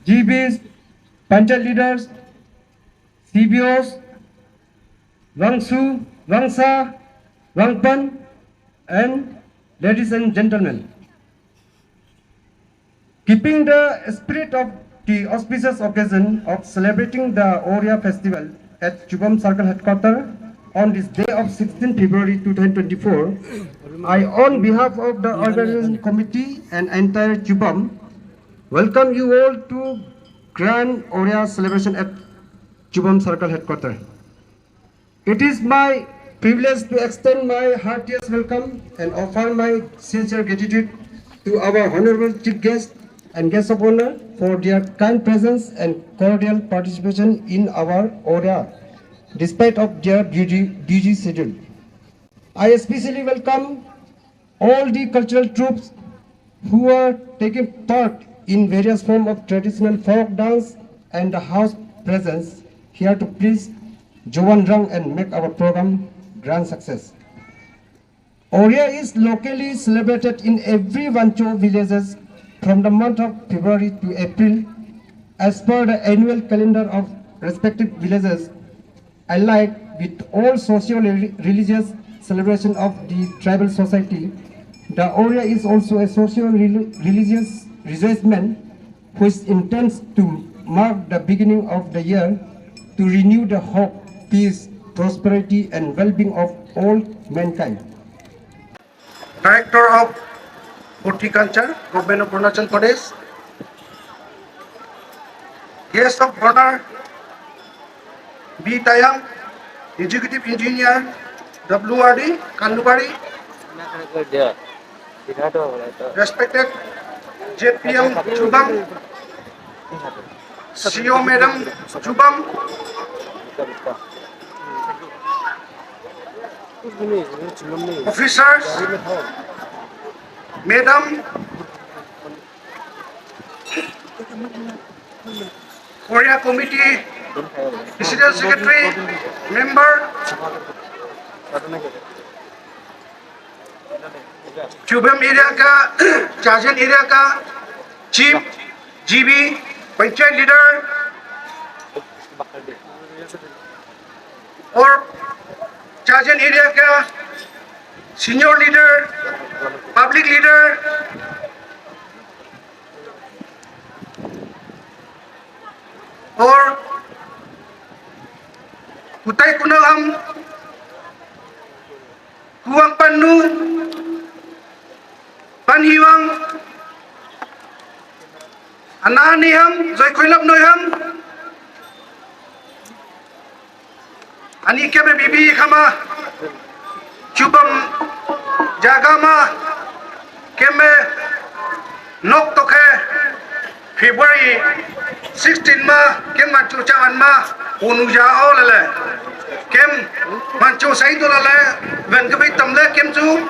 GBs, Panchayat leaders, CBOs, Wangsu, Wangsa, Wangpan, and ladies and gentlemen. Keeping the spirit of the auspicious occasion of celebrating the Oria festival at Chubam Circle Headquarters on this day of 16 February 2024, I, on behalf of the organization committee and entire Chubam, welcome you all to Grand Oria celebration at Chubam Circle Headquarters. It is my privilege to extend my heartiest welcome and offer my sincere gratitude to our honorable chief guest and guests of honor for their kind presence and cordial participation in our Oria, despite of their busy schedule. I especially welcome all the cultural troops who are taking part in various forms of traditional folk dance and the house presence here to please Joan Rang and make our program grand success. Oria is locally celebrated in every Wancho villages from the month of February to April as per the annual calendar of respective villages, alike with all socio-religious celebration of the tribal society. The Oria is also a socio-religious rejoicement which intends to mark the beginning of the year to renew the hope, peace, prosperity and well-being of all mankind. Director of Horticulture, Government of Arunachal Pradesh, Guest of Honor, B. Tayang, Executive Engineer, WRD, Kandubari, respected JPM Chubam, CEO Madam Chubam, officers, Madam, Oria Committee, President Secretary, Member, Chubam area का, चार्जन area का Chief, GB, panchayat leader और चार्जन area का senior leader, public leader और कुताई कुनलम, कुआंग पन्नू, पनहिवांग, अनानी हम, जयखोइलब नोय हम, ani kebe bibi kama Chubam jaga ma keme nok tokhe February 16 ma kem manchu chawan ma unuja olale kem manchu sai to lale ven ke bit tamle kem chu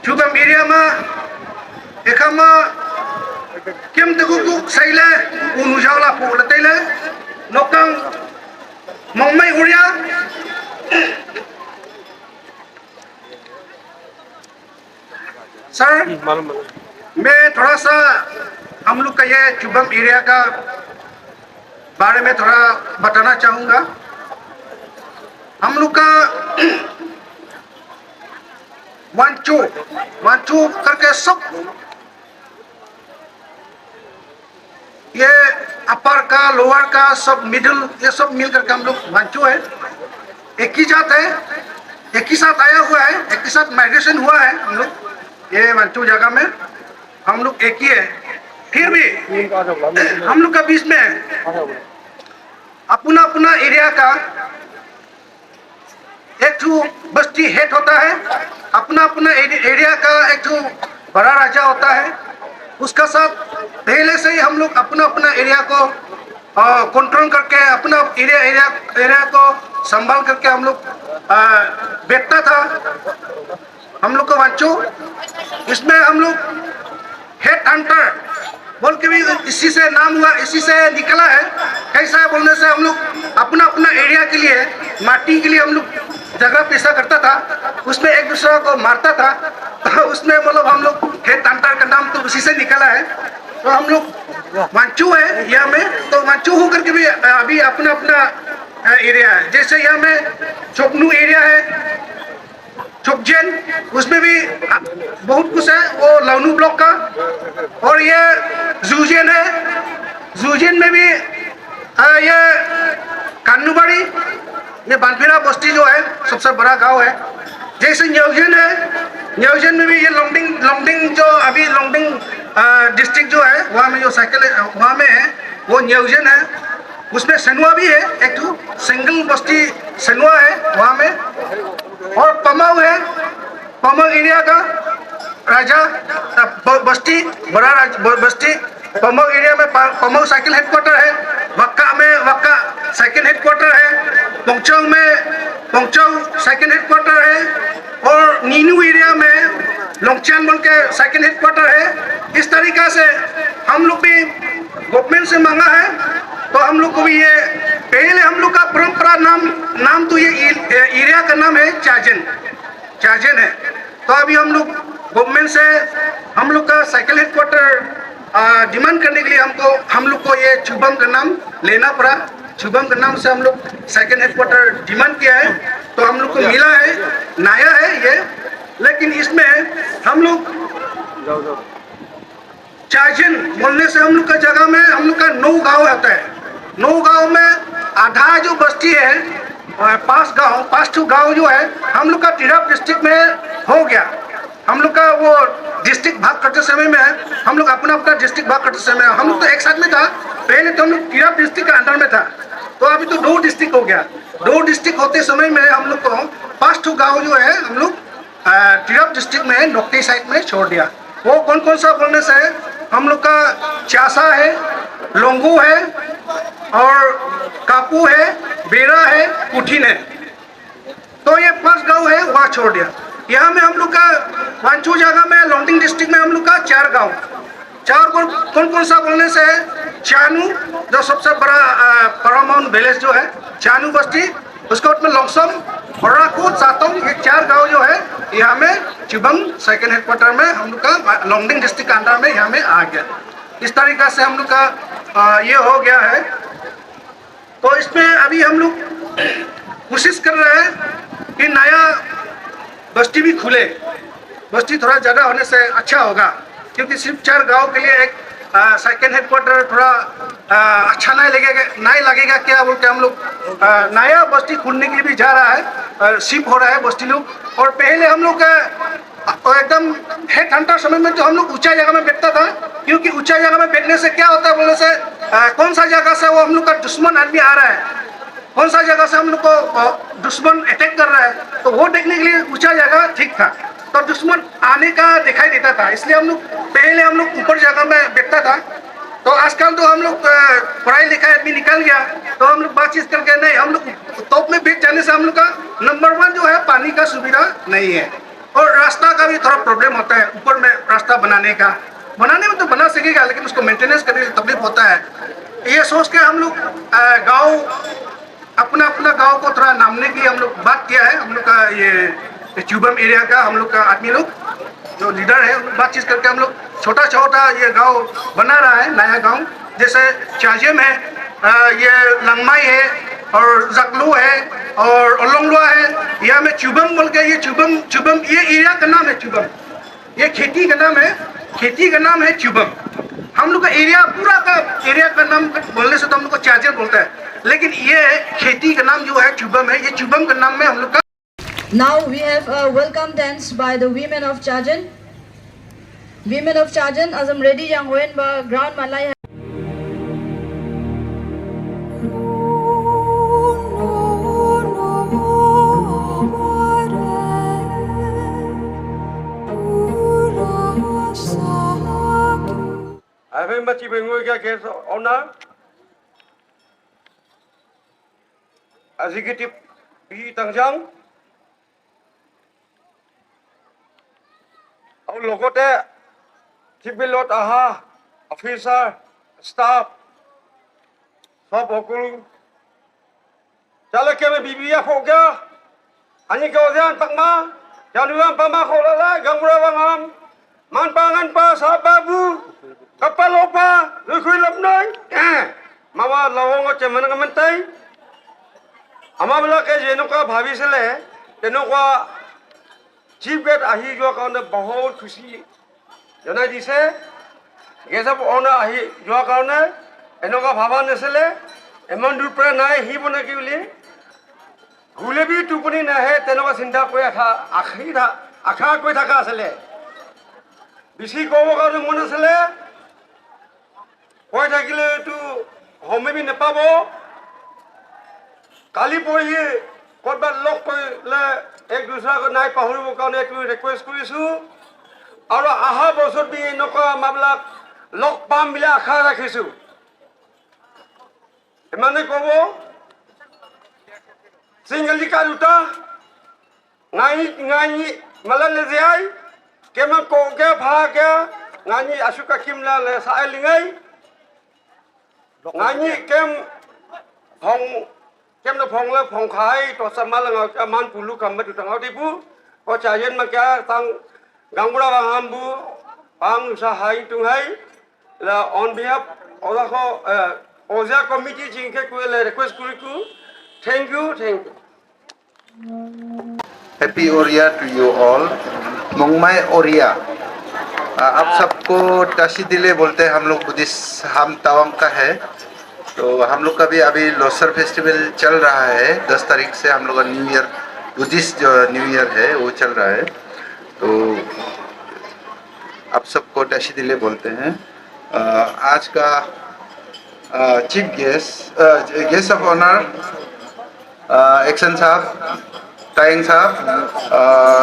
Chubam area ma ekama kem te ku sai le unuja la pu la tele nokang mongmai uria sir मैं थोड़ा सा हम लोग का ये चुबम area का बारे में थोड़ा बताना चाहूँगा। हम लोग का वांचू करके सब ये अपर का लोअर का सब मिडिल ये सब मिल करके हम लोग वांचू है। एक ही जात है, एक ही साथ आया हुआ है, एक ही साथ माइग्रेशन हुआ है। हम लोग ये वांचू जगह में हम लोग एक ही है, फिर भी हम लोग का बीच में अपना अपना एरिया का एक जो बस्ती हेड होता है, अपना अपना एरिया का एक जो बड़ा राजा होता है, उसका साथ पहले से ही हम लोग अपना अपना एरिया को कंट्रोल करके अपना एरिया को संभाल करके हम लोग बैठता था। हम लोग को वांचो, इसमें हम लोग हेड हंटर बोल के भी इसी से नाम हुआ, इसी से निकला है। कैसा है बोलने से हम लोग अपना अपना एरिया के लिए, माटी के लिए हम लोग जगह पेशा करता था, उसमें एक दूसरे को मारता था। तो उसमें मतलब हम लोग हेड हंटर का नाम तो उसी से निकला है। तो हम लोग वांचू है यहाँ में, तो वांचू होकर के भी अभी अपना अपना एरिया है। जैसे यहाँ में चोपनू एरिया है, चुपजेन, उसमें भी बहुत कुछ है, वो लवनू ब्लॉक का। और ये जूजेन है, जूजेन में भी ये कान्नूबाड़ी, ये बानफिरा बस्ती जो है सबसे बड़ा गांव है। जैसे न्योजन है, न्योजन में भी ये लोंगडिंग जो अभी लोंगडिंग डिस्ट्रिक्ट जो है वहाँ में जो साइकिल वहाँ में है वो न्योजन है। उसमें सनुआ भी है, एक सिंगल बस्ती सनुआ है वहाँ में। और पमाऊ है, पमाऊ एरिया का राजा बस्ती, बड़ा बस्ती पमाऊ एरिया में पमाऊ साइकिल हेडक्वार्टर है। वक्का में वक्का साइकिल हेडक्वार्टर है। पोंगचौंग में पोंगचौंग साइकिल हेडक्वार्टर है। और नीनू एरिया में लोंगचान बोल के साइकिल हेडक्वार्टर है। इस तरीका से हम लोग भी गवर्नमेंट से मांगा है, तो हम लोग को भी ये पहले हम लोग का परंपरा नाम तो ये एरिया का नाम है चार्जन है। तो अभी हम लोग गवर्नमेंट से हम लोग का साइकिल हेडक्वार्टर डिमांड करने के लिए हम लोग को ये चुबम का नाम लेना पड़ा। चुबम के नाम से हम लोग साइकिल हेडक्वार्टर डिमांड किया है, तो हम लोग को मिला है, नया है ये। लेकिन इसमें हम लोग चार्जन बोलने से हम लोग का जगह में हम लोग का 9 गांव आता है। 9 गांव में आधा जो बस्ती है, 5 गांव जो है हम लोग का तिरप डिस्ट्रिक्ट में हो गया। हम लोग का वो डिस्ट्रिक्ट भाग करते समय में हम लोग अपना अपना डिस्ट्रिक्ट भाग करते समय हम लोग तो एक साथ में था। पहले तो हम लोग तिरप डिस्ट्रिक्ट के अंदर में था, तो अभी तो 2 डिस्ट्रिक्ट हो गया। 2 डिस्ट्रिक्ट होते समय में हम लोग को 5 गांव जो है हम लोग तिरप डिस्ट्रिक्ट में नोक्टी साइड में छोड़ दिया। वो कौन कौन सा बोलने से हम लोग का चासा है, लोंगू है, और कापू है, बेरा है, कुठिन है। तो ये 5 गांव है, वहाँ छोड़ दिया। यहाँ में हम लोग का वांचू जगह में लोंगडिंग डिस्ट्रिक्ट में हम लोग का 4 गांव, 4 कौन कौन सा बोलने से चानू जो सबसे बड़ा पैरामाउंट विलेज जो है चानू बस्ती, उसके बाद में लोंगसम, होराकूट, सातोंग, ये 4 गांव जो है यहाँ में चुबम साइकिल हेडक्वार्टर में हम लोग का लोंगडिंग डिस्ट्रिक्ट के अंदर में यहाँ में आ गया। इस तरीका से हम लोग का ये हो गया है। तो इसमें अभी हम लोग कोशिश कर रहे हैं कि नया बस्ती भी खुले। बस्ती थोड़ा ज़्यादा होने से अच्छा होगा, क्योंकि सिर्फ 4 गांव के लिए एक साइकिल हेडक्वार्टर थोड़ा अच्छा नहीं लगेगा क्या बोल के हम लोग नया बस्ती खोलने के लिए भी जा रहा है, शिफ्ट हो रहा है बस्ती लोग। और पहले हम लोग एकदम हेड हंटर समय में तो हम लोग ऊंचा जगह में बैठता था, क्योंकि ऊंचा जगह में बैठने से क्या होता है बोलने से कौन सा जगह से वो हम लोग का दुश्मन आदमी आ रहा है, कौन सा जगह से हम लोग को दुश्मन अटैक कर रहा है, तो वो देखने के लिए ऊंचा जगह ठीक था। तो दुश्मन आने का दिखाई देता था, इसलिए पहले हम लोग ऊपर जगह में बैठता था। तो आजकल तो हम लोग पढ़ाई लिखाई आदमी निकल गया, तो हम लोग बातचीत करके नहीं, हम लोग तोप में बैठ जाने से हम लोग का नंबर 1 जो है पानी का सुविधा नहीं है, और रास्ता का भी थोड़ा प्रॉब्लम होता है। ऊपर में रास्ता बनाने में तो बना सकेगा, लेकिन उसको मेंटेनेंस करने में तकलीफ होता है। ये सोच के हम लोग अपना गांव को थोड़ा नामने की हम लोग बात किया है। हम लोग का ये चुबम एरिया का हम लोग का आदमी लोग जो लीडर है, बातचीत करके हम लोग छोटा ये गांव बना रहा है, नया गांव। जैसे चाजेम है, ये लंगमाई है, और जकलू है, और ओलोंगलुआ है। यहाँ में चुबम बोल के ये चुबम ये एरिया का नाम है चुबम। ये खेती का नाम है चुबम। हम लोग का एरिया पूरा का एरिया का नाम बोलने से तो हम लोग को चार्जर बोलता है, लेकिन ये खेती का नाम जो है चुबम है। ये चुबम का नाम में हम लोग का। Now we have a welcome dance by the women of Chajan. Women of Chajan, as I'm ready, young women, ground Malay. I remember Chibingui Case owner. executive pi tangjang au logote civilot aha officer staff sob okul chale ke bibia fogya ani gaudian pakma januang pama kholala gangura wangam man pangan pa sababu kapalopa lukui lapnai mawa lawong cheman ngamantai ama bela ke jenoka bhabi sele tenoka chief guest ahi jo kaune bahut khushi jana dise ye sab ona ahi jo kaune enoka bhaba nesele emon dupre nai hi bone ki uli gule bi tupuni na he tenoka sinda koi akha koi thaka asele bisi kobo kaune mon asele koi thakile tu home bi nepabo কালি পৰহি ক'ৰবাত log কৰিলে এক দুসৰাক নাই পাহৰিব কাৰণে এইটো request কৰিছোঁ আৰু অহা বছৰ দি এনেকুৱা আমাবিলাক লগ পাম বুলি আশা ৰাখিছোঁ ইমানে ক'ব চিংগলিকা দুটা ngani malale ziai keman koge bhaga ngani asuka kimla le sailingai ngani kem hong kem na phong le phong khai to samal ngau man pulu kam du tangau dibu ko chayen ma kya tang gangura bang hambu pang sa hai tung hai la on behalf ola ko oja committee jingke ku le request kuriku thank you happy Oriya to you all Mangmai Oriya आप सबको टाशी दिले बोलते हैं हम लोग Buddhist हम तवांग का है तो हम लोग का भी अभी लोसर फेस्टिवल चल रहा है 10 तारीख से हम लोग का न्यू ईयर बुद्धिस्ट जो न्यू ईयर है वो चल रहा है तो आप सबको टाशी दिले बोलते हैं आज का चीफ गेस्ट ऑफ ऑनर एक्शन साहब Taing Saab,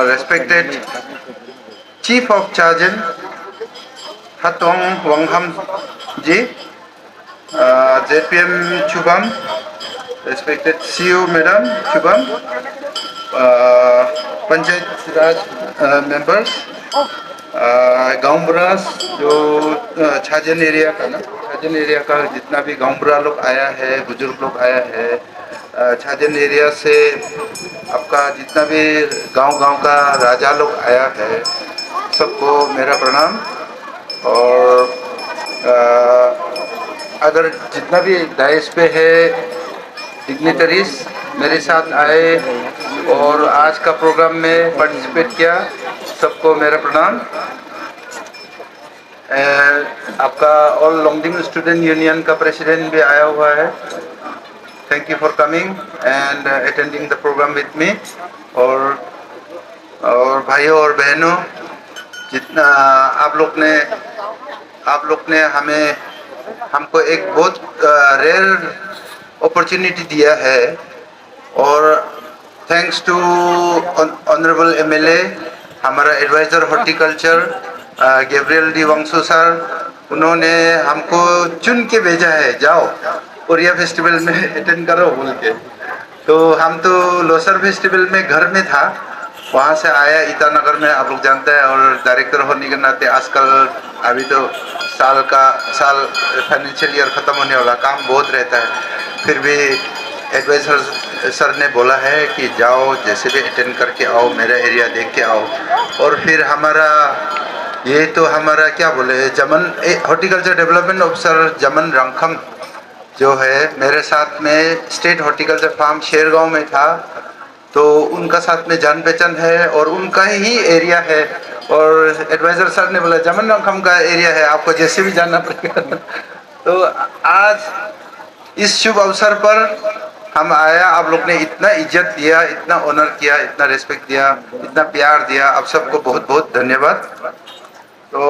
respected Chief of Chargen Hatong Wangham Ji, ZPM Chubam, respected CEO Madam Chubam, Panchayat Raj members, गाँव बुरास जो छाजन एरिया का ना छाजन एरिया का जितना भी गाँव बुरा लोग आया है बुजुर्ग लोग आया है छाजन एरिया से आपका जितना भी गांव का राजा लोग आया है सबको मेरा प्रणाम और अगर जितना भी दाइस पे है डिग्निटरीज मेरे साथ आए और आज का प्रोग्राम में पार्टिसिपेट किया सबको मेरा प्रणाम आपका ऑल लॉन्गडिंग स्टूडेंट यूनियन का प्रेसिडेंट भी आया हुआ है Thank you for coming and attending the program with me और भाइयों और बहनों जितना आप लोग ने हमको एक बहुत रेयर अपॉर्चुनिटी दिया है और थैंक्स टू ऑनरेबल एमएलए हमारा adviser horticulture Gabriel D Wangsu sir उन्होंने हमको चुन के भेजा है जाओ ओरिया फेस्टिवल में अटेंड करो बोल के तो हम तो लोसर फेस्टिवल में घर में था वहाँ से आया ईटानगर में आप लोग जानते हैं और डायरेक्टर होने के नाते आजकल अभी तो साल फाइनेंशियल ईयर ख़त्म होने वाला काम बहुत रहता है फिर भी एडवाइज़र सर ने बोला है कि जाओ जैसे भी अटेंड करके आओ मेरा एरिया देख के आओ और फिर हमारा क्या बोले जमन हॉर्टिकल्चर डेवलपमेंट ऑफिसर जमन रंखम जो है मेरे साथ में स्टेट हॉर्टिकल्चर फार्म शेरगांव में था तो उनका साथ में जान पहचान है और उनका ही एरिया है और एडवाइज़र सर ने बोला जमन रंखम का एरिया है आपको जैसे भी जाना पड़ेगा तो आज इस शुभ अवसर पर हम आया आप लोग ने इतना इज्जत दिया इतना ऑनर किया इतना रिस्पेक्ट दिया इतना प्यार दिया आप सबको बहुत बहुत धन्यवाद तो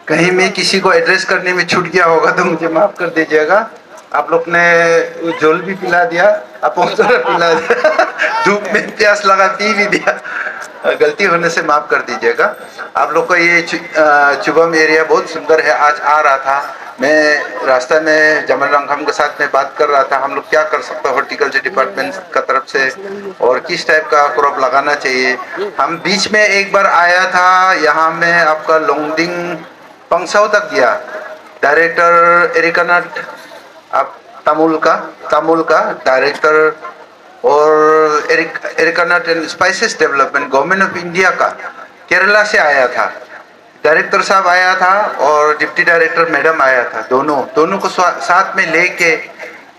कहीं मैं किसी को एड्रेस करने में छूट गया होगा तो मुझे माफ़ कर दीजिएगा आप लोग ने झोल भी पिला दिया अपोसर पिला दिया धूप में प्यास लगा पी भी दिया गलती होने से माफ़ कर दीजिएगा आप लोग को ये चुबम एरिया बहुत सुंदर है आज आ रहा था मैं रास्ते में जमल रंगम के साथ में बात कर रहा था, हम लोग क्या कर सकते हैं हॉर्टिकल्चर डिपार्टमेंट का तरफ से और किस टाइप का क्रॉप लगाना चाहिए। हम बीच में एक बार आया था, यहाँ में आपका लोंगडिंग पंगसाउ तक गया। डायरेक्टर एरिकानट आप तमुल का डायरेक्टर और arecanut and spices development government of India का केरला से आया था। डायरेक्टर साहब आया था और डिप्टी डायरेक्टर मैडम आया था, दोनों को साथ में लेके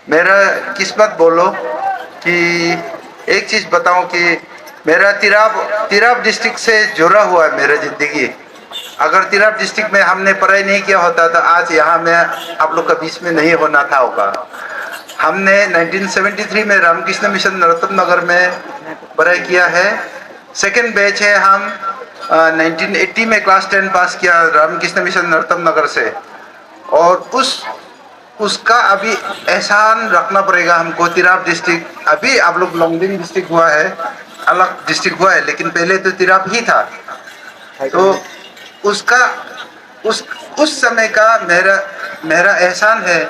मेरा किस्मत बोलो कि एक चीज़ बताऊं कि मेरा तिराप डिस्ट्रिक्ट से जुड़ा हुआ है मेरा ज़िंदगी। अगर तिराप डिस्ट्रिक्ट में हमने पढ़ाई नहीं किया होता तो आज यहाँ में आप लोग का बीच में नहीं होना था होगा। हमने 1973 में रामकृष्ण मिशन नरोत्तम नगर में पढ़ाई किया है। सेकेंड बैच है हम 1980 में क्लास 10 पास किया रामकृष्ण मिशन नरोत्तम नगर से। और उसका अभी एहसान रखना पड़ेगा हमको। तिराप डिस्ट्रिक्ट अभी आप लोग लोंगडिंग डिस्ट्रिक्ट हुआ है, अलग डिस्ट्रिक्ट हुआ है, लेकिन पहले तो तिराप ही था। तो उसका उस समय का मेरा एहसान है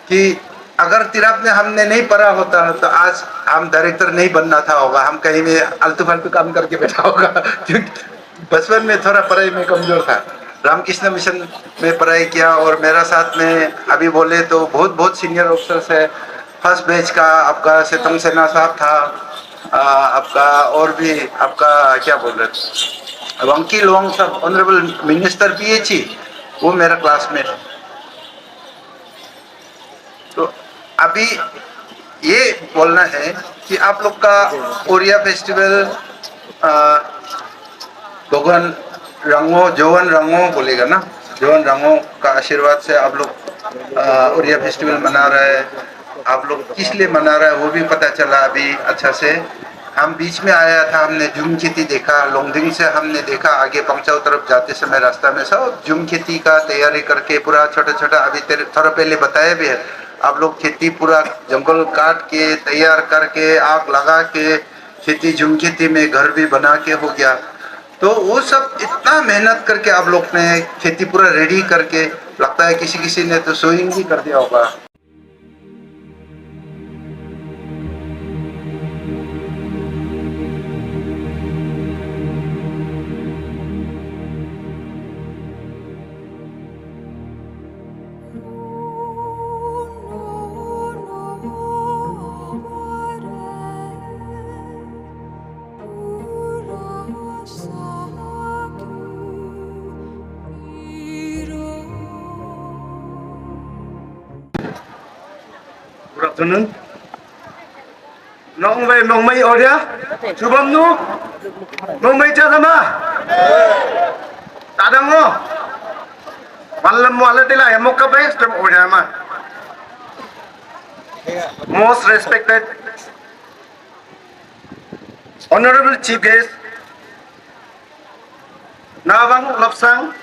कि अगर तिराप में हमने नहीं पढ़ा होता तो आज हम डायरेक्टर नहीं बनना था होगा, हम कहीं में आलतू फालतू काम करके बैठा होगा। क्योंकि बचपन में थोड़ा पढ़ाई में कमजोर था। रामकृष्ण मिशन में पढ़ाई किया और मेरा साथ में अभी बोले तो बहुत सीनियर ऑफिसर्स है। फर्स्ट बैच का आपका सेतंग सेना साहब था, आपका और भी आपका क्या बोल रहे वंकी लोंग साहब ऑनरेबल मिनिस्टर PHE, वो मेरा क्लासमेट। तो अभी ये बोलना है कि आप लोग का ओरिया फेस्टिवल भगवान रंगो जोवन रंगो बोलेगा ना, जोवन रंगो का आशीर्वाद से आप लोग ओरिया फेस्टिवल मना रहे हैं। आप लोग किस लिए मना रहे हैं वो भी पता चला अभी अच्छा से। हम बीच में आया था, हमने झूम खेती देखा, लोंगडिंग से हमने देखा आगे पंगसाउ तरफ जाते समय रास्ता में सब झूम खेती का तैयारी करके पूरा छोटा अभी थोड़ा पहले बताया भी है। आप लोग खेती पूरा जंगल काट के तैयार करके आग लगा के खेती झूम खेती में घर भी बना के हो गया। तो वो सब इतना मेहनत करके आप लोग ने खेती पूरा रेडी करके, लगता है किसी ने तो सोइंग भी कर दिया होगा। Good afternoon. Nong về mong mây ở đây, chú bấm nu, mong mây cha tham à? Ta đang ngô. Malam malam tila em một cái base trong ở đây mà. Most respected, honorable chief guest, Nawang Lopsang,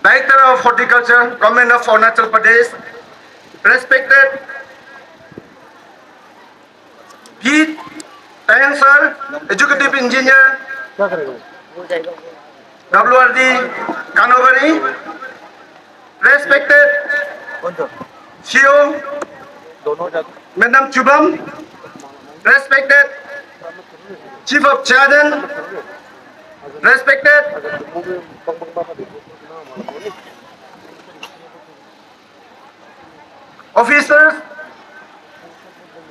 Director of Horticulture, Government of Arunachal Pradesh, respected Pete Tang sir, Executive Engineer, WRD Kanobari, respected CEO, Madam Chubam, respected Chief of Chajan, respected officers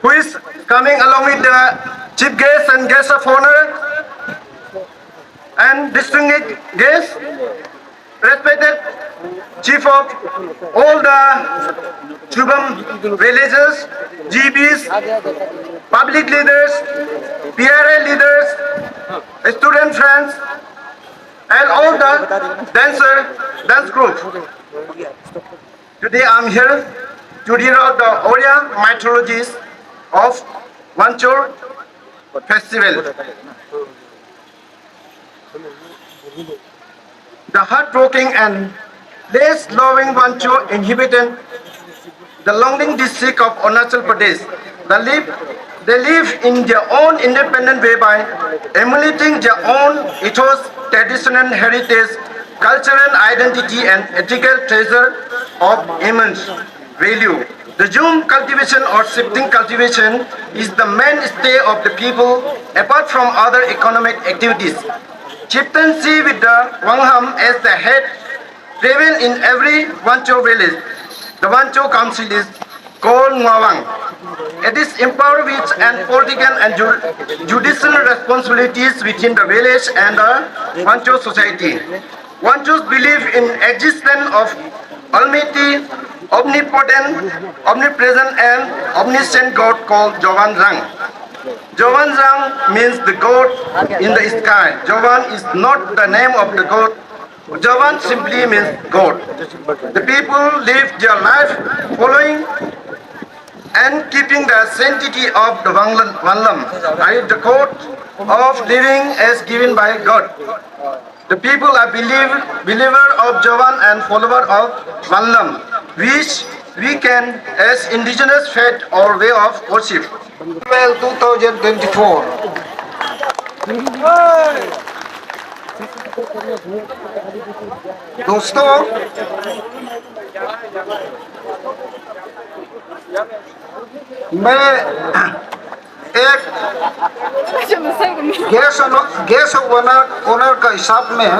who is coming along with the chief guests and guests of honor and distinguished guests, respected chief of all the Chubam villages, GBs, public leaders, PRA leaders, student friends, and all the dance group. Today I'm here to read out the Oria mythologies of Wanchor festival. The heartbreaking and less loving Wanchor inhabitant the Longding district of Arunachal Pradesh. They live in their own independent way by emulating their own ethos, tradition and heritage cultural identity and ethical treasure of immense value. The Jum cultivation or shifting cultivation is the mainstay of the people apart from other economic activities. Chieftaincy with the Wangham as the head prevail in every Wancho village. The Wancho Council is called Mwawang. It is empowered with and political and judicial responsibilities within the village and the Wancho society. Wanchos believe in existence of Almighty, omnipotent, omnipresent and omniscient God called Jovan Rang. Jovan Rang means the God in the sky. Jovan is not the name of the God. Jovan simply means God. The people live their life following and keeping the sanctity of the Wanlam, right? The code of living as given by God. The people are believer of Jovan and follower of Wanlam, which we can as indigenous faith or way of worship. Well, 2024. दोस्तों, मैं एक gas owner का हिसाब में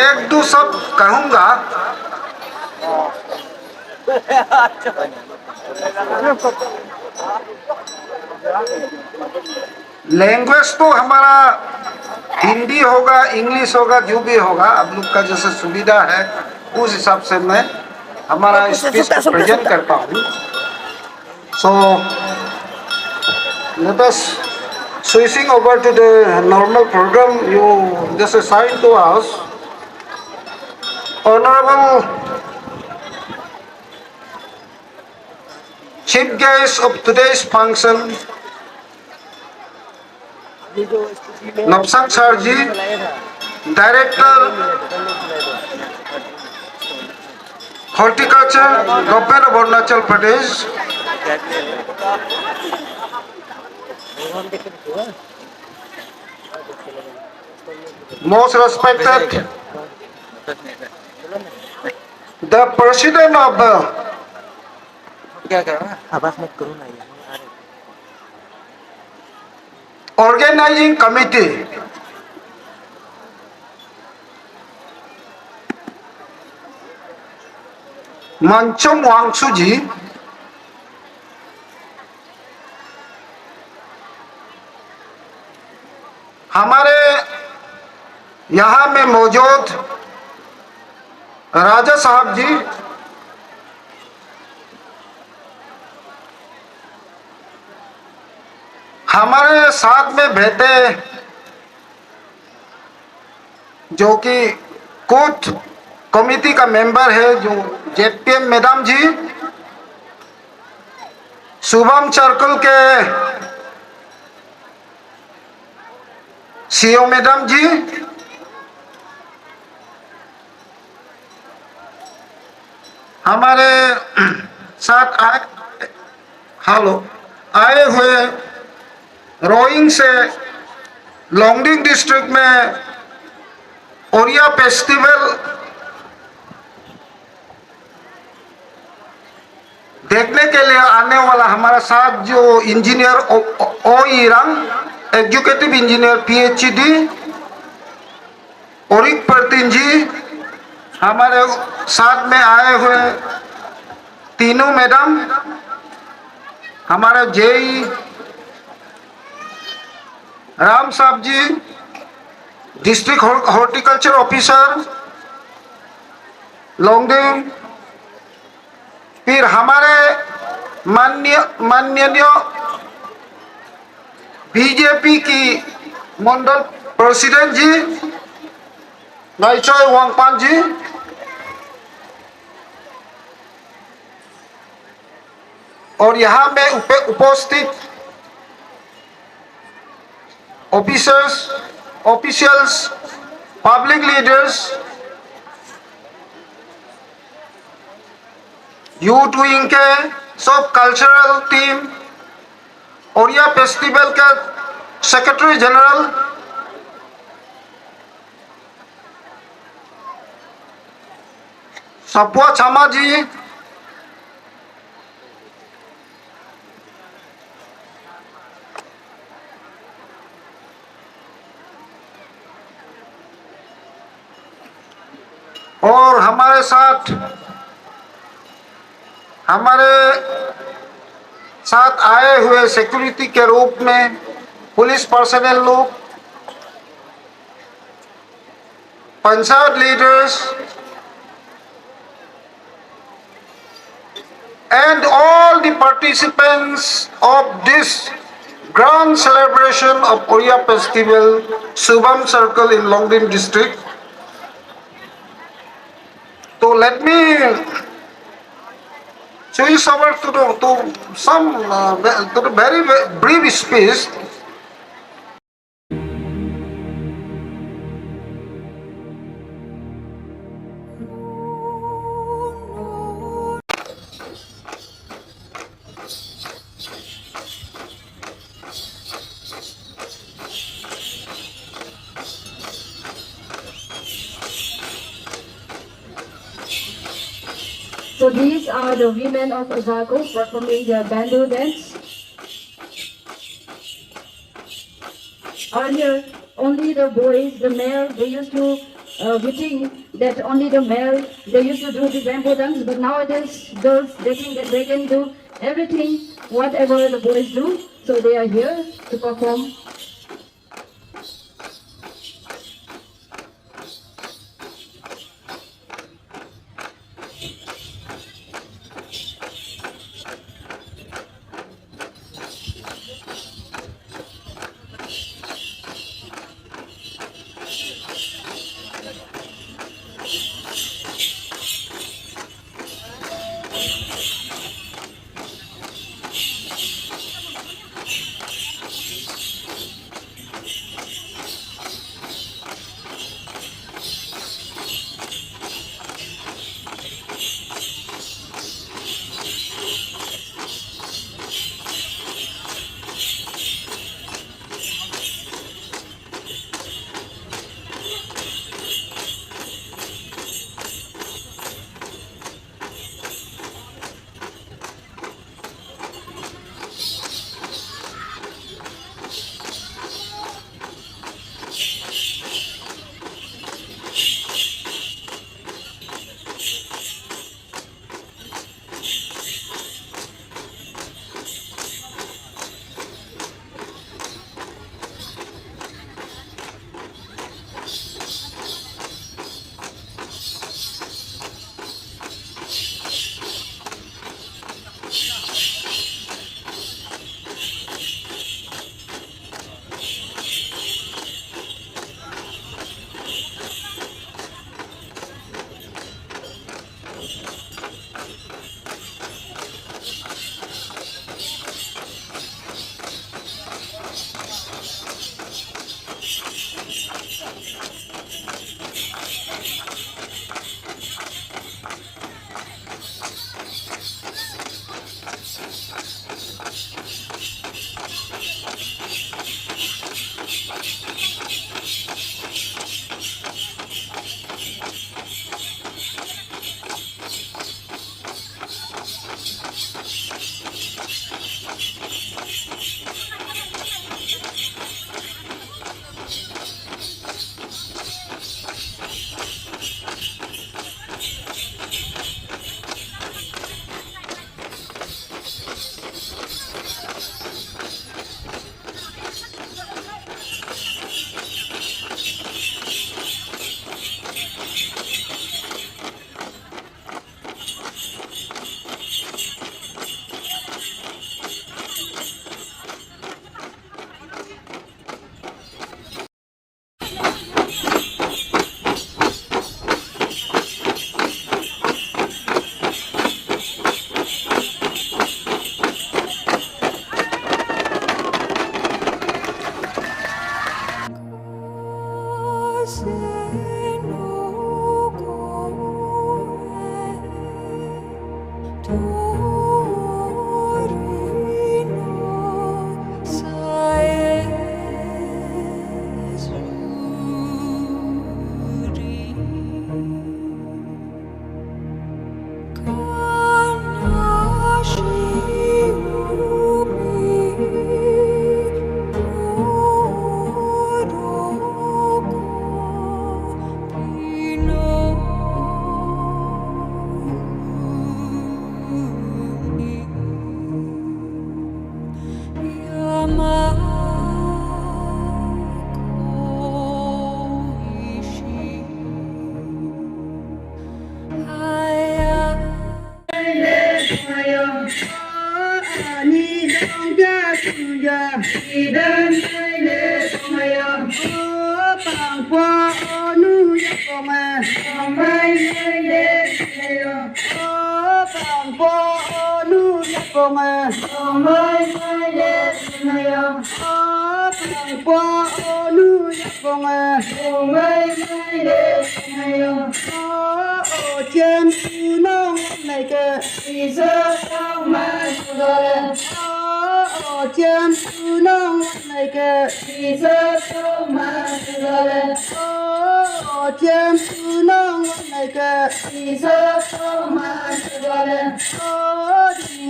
एक दो शब्द कहूंगा। लैंग्वेज तो हमारा हिंदी होगा, इंग्लिश होगा, जो भी होगा, आप लोग का जैसे सुविधा है उस हिसाब से मैं हमारा स्पीच को प्रेजेंट करता हूँ। So let us switching over to the normal program you just assigned to us. Honorable Chief Guest of today's function, Nopsang Sarji, Director, Horticulture, Government of Arunachal Pradesh. Most respected, the President of the Organizing Committee, Manchom Wangsu जी, हमारे यहाँ में मौजूद राजा साहब जी, हमारे साथ में बैठे जो कि कुछ कमेटी का मेंबर है, जो जेपीएम मैडम जी, शुभम सर्कल के सीओ मैडम जी, हमारे साथ आए हुए रोइंग से लोंगडिंग डिस्ट्रिक्ट में ओरिया फेस्टिवल देखने के लिए आने वाला हमारा साथ जो इंजीनियर ओ ईरंग, एग्जीक्यूटिव इंजीनियर पीएचडी, औरिक परतीन जी, हमारे साथ में आए हुए तीनों मैडम, हमारे जेई राम साहब जी, डिस्ट्रिक्ट हॉर्टिकल्चर ऑफिसर लोंगडिंग, फिर हमारे माननीय बीजेपी की मंडल प्रेसिडेंट जी नाइचोय वांगपान जी, और यहाँ में उपस्थित officials, public leaders, youth wing के सब कल्चरल टीम, ओरिया फेस्टिवल का सेक्रेटरी जनरल, सपुआ छामा जी, और हमारे साथ आए हुए सिक्योरिटी के रूप में पुलिस पर्सनल लोग, panchayat leaders and all the participants of this grand celebration of Oriya Festival, Shubham Circle in Longdin district. So let me switch over to the very brief speech. So these are the women of Azako performing their bamboo dance. Earlier, only the boys, the male, they used to, we think that only the male, they used to do the bamboo dance, but nowadays, girls, they think that they can do everything, whatever the boys do, so they are here to perform. phong mai mai để này qua nu phong mai mai để này trên nông này cái đi sơ sông mai rồi trên nông này cái đi sơ sông mai rồi trên nông này cái đi sơ sông mai rồi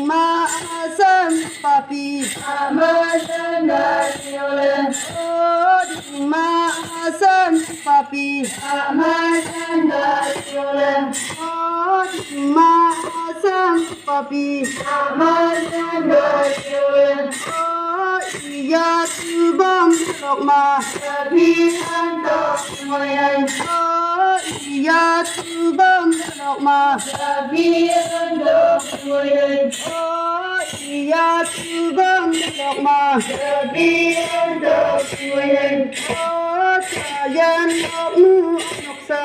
ma san papi ma san da siole ma san papi ma san da siole ma san papi ma san da siole ya tu bom lok ma papi an dok moyan ya tu bom lok ma papi an dok moyan ya tu bom lok ma papi an dok moyan yan lok nu lok sa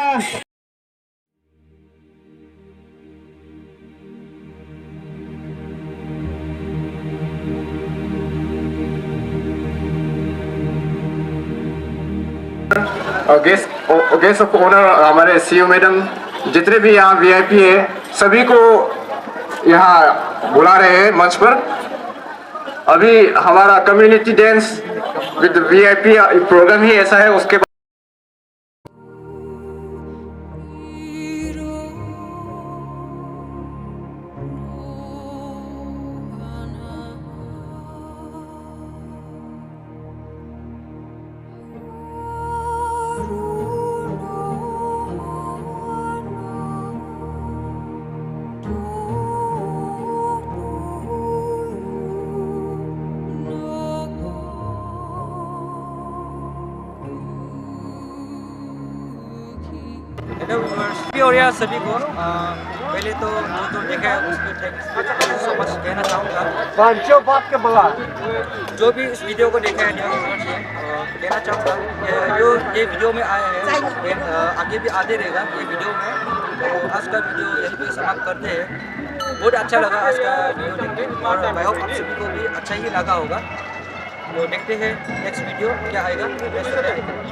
guest of honour हमारे CEO madam, जितने भी यहाँ VIP है सभी को यहाँ बुला रहे हैं मंच पर। अभी हमारा community dance with VIP program ही ऐसा है। उसके हेलो व्यूअर्स और यार सभी को पहले तो जो देखा है उसको थैंक यू सो मच कहना चाहूँगा। जो भी इस वीडियो को देखा है कहना चाहूँगा ये वीडियो में आया है, आगे भी आते रहेगा ये वीडियो में। तो आज का वीडियो यहीं पे समाप्त करते हैं। बहुत अच्छा लगा आज का वीडियो देख के और आई होप आप सभी को भी अच्छा ही लगा होगा। तो देखते हैं नेक्स्ट वीडियो क्या आएगा।